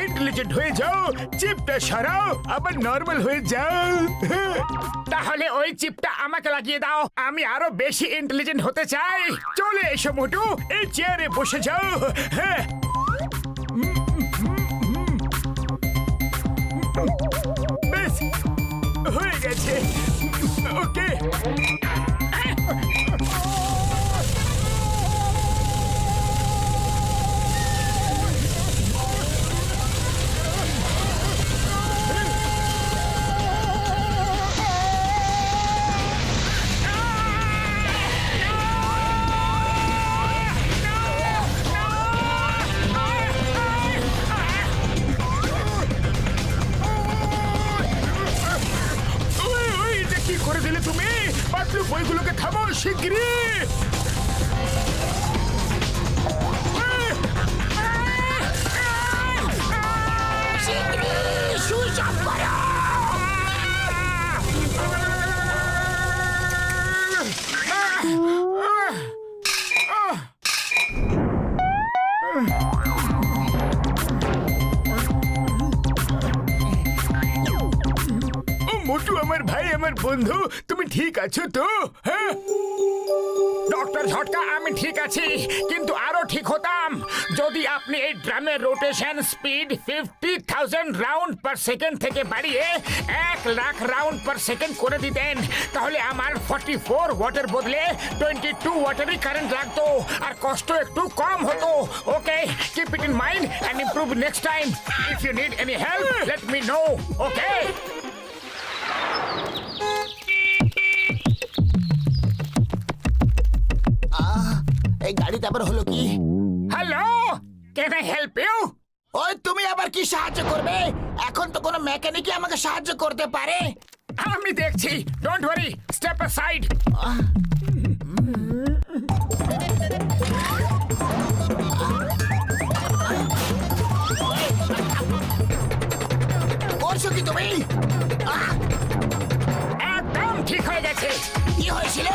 Intelligent হয়ে যাও, চিপটা সরাও, আবার নরমাল হয়ে যাও। তাহলে ওই চিপটা আমাকে লাগিয়ে দাও, আমি আরো বেশি ইন্টেলিজেন্ট হতে চাই। চলে এসো মোটু, এই চেয়ারে বসে যাও। হ্যাঁ, বেশ হয়ে গেছে। ওকে, কি করে দিলে তুমি? পাতলু বইগুলোকে থামাও শিগগিরই। মোটু আমার ভাই, আমার বন্ধু, তুমি ঠিক আছো তো? হ্যাঁ ডক্টর ঝটকা, আমি ঠিক আছি, কিন্তু আরো ঠিক হতাম যদি আপনি এই ড্রামের rotation speed 50,000 round per second থেকে বাড়িয়ে 1,00,000 রাউন্ড পার সেকেন্ড করে দিতেন। তাহলে আমার 44 ওয়াটের বদলে 22 ওয়াটেরই কারেন্ট লাগতো, আর কষ্ট একটু কম হতো। Okay, keep it in mind and improve next time. If you need any help let me know. Okay, এই গাড়িতে আবার হলো কি? Hello, can I help you? ওই তুমি আবার কি সাহায্য করবে? এখন তো কোনো মেকানিকই আমাকে সাহায্য করতে পারে। আমি দেখছি, ডোন্ট ওয়ারি, স্টেপ অ্যাসাইড। করছো কি তুমি? একদম ঠিক হয়ে গেছে। কি হয়েছিল?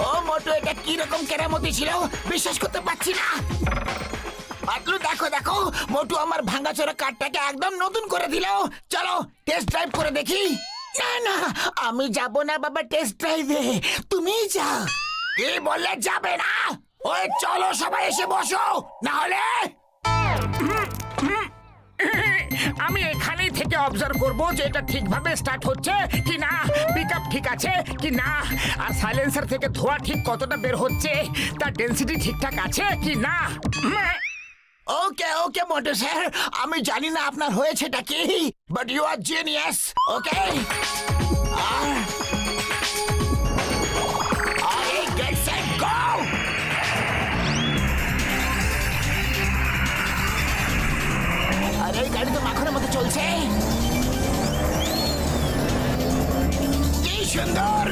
ও মোটু, এটা কি রকম কেরামতি ছিল, বিশ্বাস করতে পারছি না। পাতলু দেখো দেখো, মোটু আমার ভাঙাচোরা কারটাকে একদম নতুন করে দিল। চলো টেস্ট ড্রাইভ করে দেখি। না না, আমি যাব না বাবা টেস্ট ড্রাইভে, তুমিই যাও। কি বললে যাবে না? ওই চলো সবাই এসে বসো, না হলে আমি এখানেই থেকে অবজার্ভ করব যে এটা ঠিকভাবে স্টার্ট হচ্ছে কি না, পিকআপ ঠিক আছে কি না, আর সাইলেন্সার থেকে ধোঁয়া ঠিক কতটা বের হচ্ছে, তার ডেনসিটি ঠিকঠাক আছে কি না। ওকে ওকে মোটু স্যার, আমি জানি না আপনার হয়েছেটা কি, but you are genius. Okay, get set go. আরে এই গাড়ি তো মাখনের মতো চলছে, কি সুন্দর।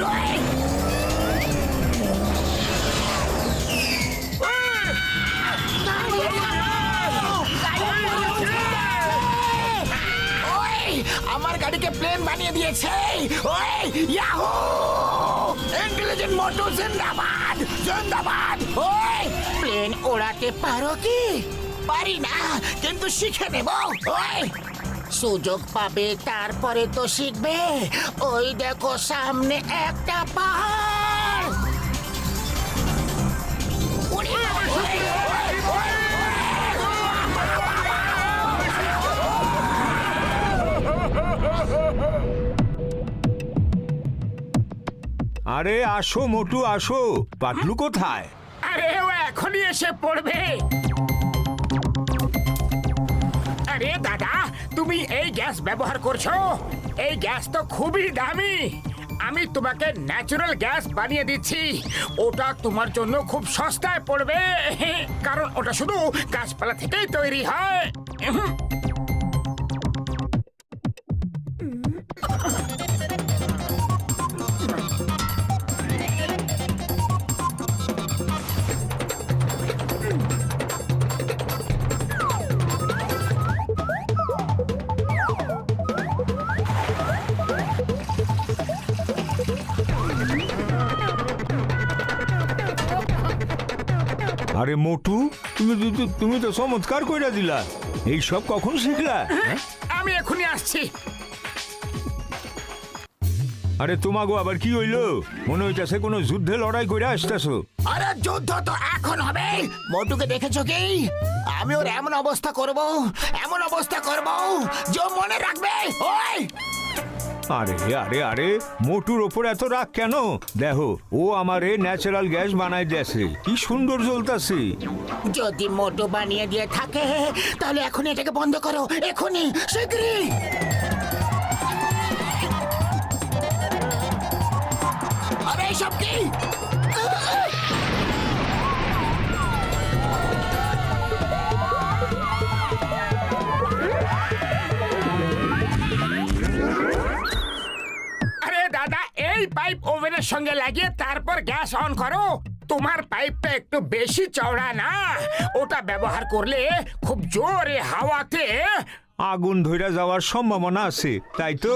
আমার গাড়িকে প্লেন বানিয়ে দিয়েছে। ওই ইয়াহু, ইন্টেলিজেন্ট মোটু জিন্দাবাদ জিন্দাবাদ। ওই প্লেন ওড়াতে পারো কি? পারি না, কিন্তু শিখে নেব। ওই সুযোগ পাবে, তারপরে তো শিখবে। ওই দেখো সামনে একটা পাহাড়। ওরে বাবা, ওই, ওই, ওই, আরে আসো মোটু আসো, পাতলু কোথায়? আরে ও এখনই এসে পড়বে। আরে দাদা, তুমি এই গ্যাস ব্যবহার করছো? এই গ্যাস তো খুবই দামি। আমি তোমাকে ন্যাচারাল গ্যাস বানিয়ে দিচ্ছি, ওটা তোমার জন্য খুব সস্তায় পড়বে, কারণ ওটা শুধু গাছপালা থেকেই তৈরি হয়। আরে মোটু, তুমি তো চমৎকার কইরা দিলা। এইসব কখন শিখলা? আমি এখনই আসছি। আরে তোমাগো আবার কি হইলো? মনে হইতাছে কোনো যুদ্ধে লড়াই করে আসতেছো। আরে যুদ্ধ তো এখন হবে। মোটুকে দেখেছো কি? আমি ওর এমন অবস্থা করব যে ও মনে রাখবে। ওই আরে আরে আরে মোটুর ওপর এত রাগ কেন? দেখো ও আমারে ন্যাচারাল গ্যাস বানাই দিয়েছে, কি সুন্দর জ্বলতাছে। যদি মোটু বানিয়ে দিয়ে থাকে তাহলে এখন এটাকে বন্ধ করো, এখনই, শীঘ্রই। আরে এসব কি? আরে দাদা, এই পাইপ ওভেনের সঙ্গে লাগিয়ে তারপর গ্যাস অন করো। তোমার পাইপটা একটু বেশি চওড়া না, ওটা ব্যবহার করলে খুব জোরে হাওয়াতে আগুন ধইরা যাওয়ার সম্ভাবনা আছে, তাই তো?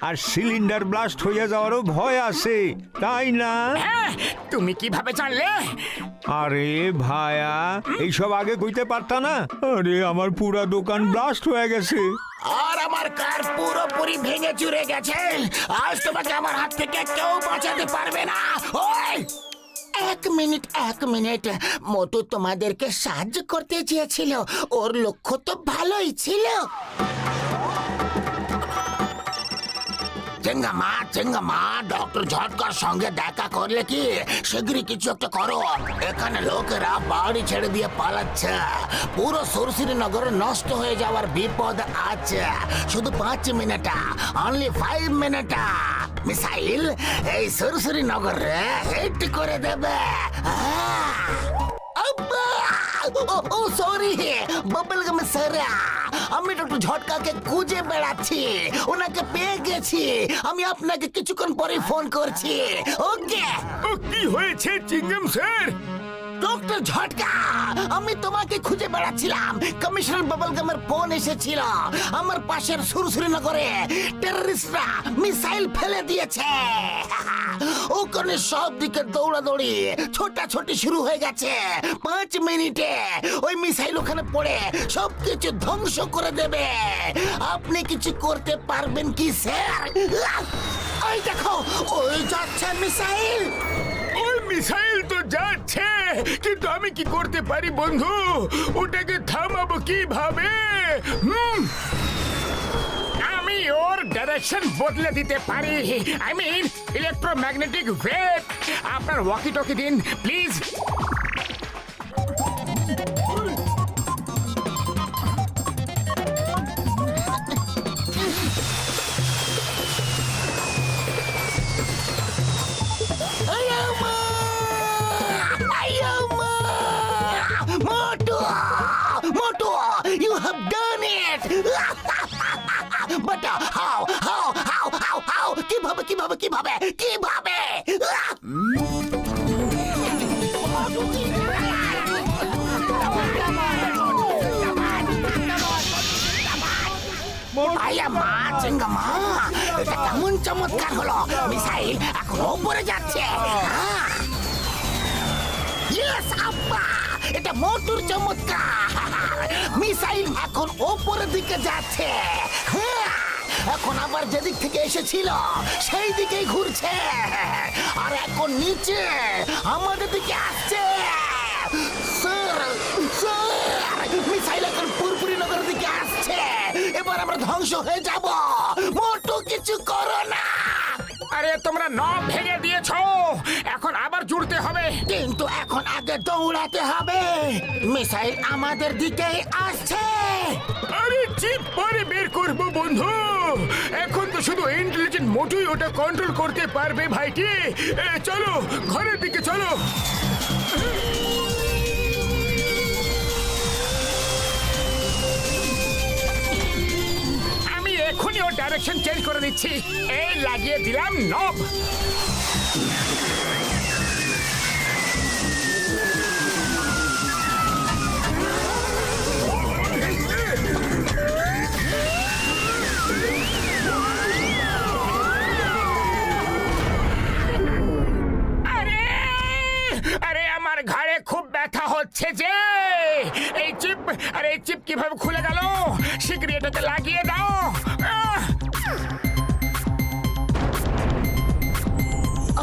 আর সিলিন্ডার ব্লাস্ট হইয়া যাওয়ারও ভয় আছে, তাই না? হ্যাঁ, তুমি কিভাবে জানলে? আরে ভায়া, এইসব আগে কইতে পারতা না? আরে আমার পুরা দোকান ব্লাস্ট হয়ে গেছে। আর আমার কার পুরোপুরি ভেঙে চুরে গেছে। আজ তোমাকে আমার হাত থেকে কেউ বাঁচাতে পারবে না। ওই এক মিনিট, মোটু তোমাদেরকে সাহায্য করতে চেয়েছিল, ওর লক্ষ্য তো ভালোই ছিল। চেঙ্গামা, ডক্টর ঝটকার সঙ্গে দেখা করলে কি? শীঘ্রই কিছু একটা করো। এখানে লোকেরা বাড়ি ছেড়ে দিয়ে পালাচ্ছে। পুরো সুরসিরি নগর নষ্ট হয়ে যাওয়ার বিপদ আছে। শুধু 5 মিনিট, অনলি 5 মিনিট। মিসাইল এই সুরসিরি নগরে হিট করে দেবে। ও সরি, বাবলগাম স্যার, আমি ডক্টর ঝটকাকে খুঁজে বেড়াচ্ছি, ওনাকে পেয়ে গেছি। আমি আপনাকে কিছুক্ষণ পরে ফোন করছি। ওকে। ও কি হয়েছে চিঙ্গম স্যার? ডক্টর ঝটকা, আমি তোমাকে খুঁজে বেড়াচ্ছিলাম। কমিশনার বাবলগামের ফোন এসেছিল। আমার পাশের সুরসুরিনগরে টেররিস্টরা মিসাইল ফেলে দিয়েছে। ওখানে সব দিকে দৌড়াদৌড়ি, ছোটাছুটি শুরু হয়ে গেছে। 5 মিনিটে ওই মিসাইল ওখানে পড়ে সবকিছু ধ্বংস করে দেবে। আপনি কিছু করতে পারবেন কি স্যার? ওই দেখো, ওই যাচ্ছে মিসাইল। ওই মিসাইল তো যাচ্ছে, কিন্তু আমি কি করতে পারি বন্ধু? ওটাকে থামাবো কিভাবে? আমি ওর ডাইরেকশন বদলে দিতে পারি। I mean electromagnetic wave. আপনার ওয়াকি টকি দিন please. Motu, you have done it! But how? কিভাবে? আয়া মা, চেঙ্গামা, এটা কেমন চমৎকার হলো! মিসাইল এখন উপরে যাচ্ছে। ইয়েস আব্বা, এটা মোটুর চমৎকার। মিসাইল এখন ওপরের দিকে যাচ্ছে। এখন আবার যেদিক থেকে এসেছিল সেই দিকেই ঘুরছে, আর এখন নিচে আমাদের দিকে আসছে। মিসাইল এখন পুরপুরি নগরের দিকে আসছে। এবার আমরা ধ্বংস হয়ে যাব। মোটু কিছু করো না। আরে তোমরা নব ভেঙে দিয়েছো, এখন আবার জুড়তে হবে। কিন্তু এখন আগে দৌড়াতে হবে। মিসাইল আমাদের দিকেই আসছে। আরে চিপ পরে বের করবো বন্ধু। এখন তো শুধু ইন্টেলিজেন্ট মোটুই ওটা কন্ট্রোল করতে পারবে ভাইটি। চলো ঘরের দিকে চলো। আমি এখনই ওর ডাইরেকশন চেঞ্জ করে দিচ্ছি। এই লাগিয়ে দিলাম নব। আরে আমার ঘাড়ে খুব ব্যথা হচ্ছে যে। এই চিপ কিভাবে খুলে গেল? শিগগিরই এটাকে লাগিয়ে দাও। আহ!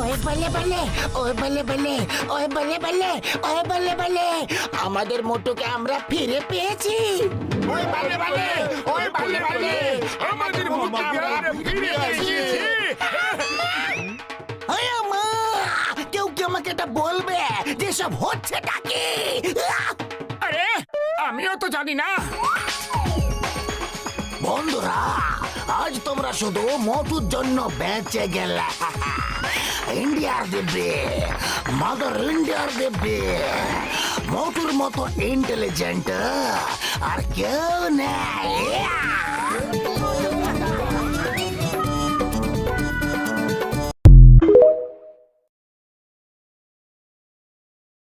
ওই বলে বলে, ওই বলে বলে, ওই বলে বলে, ওই বলে বলে, আমাদের মোটুকে আমরা ফিরে পেয়েছি। ওই বালে বালে, ওই বালে বালে, আমাদের মুখে আমরা ফিরে এসেছি। আয় মা, কেউ কি আমাকে এটা বলবে যে সব হচ্ছেটা কি? আরে আমিও তো জানি না। বন্ধুরা, আজ তোমরা শুধু মোটুর জন্য বেঁচে গেলে। ইন্ডিয়ার দিব্যে, মাদার ইন্ডিয়ার দিব্যে, মোটুর মতো ইন্টেলিজেন্ট আর কেউ নেই।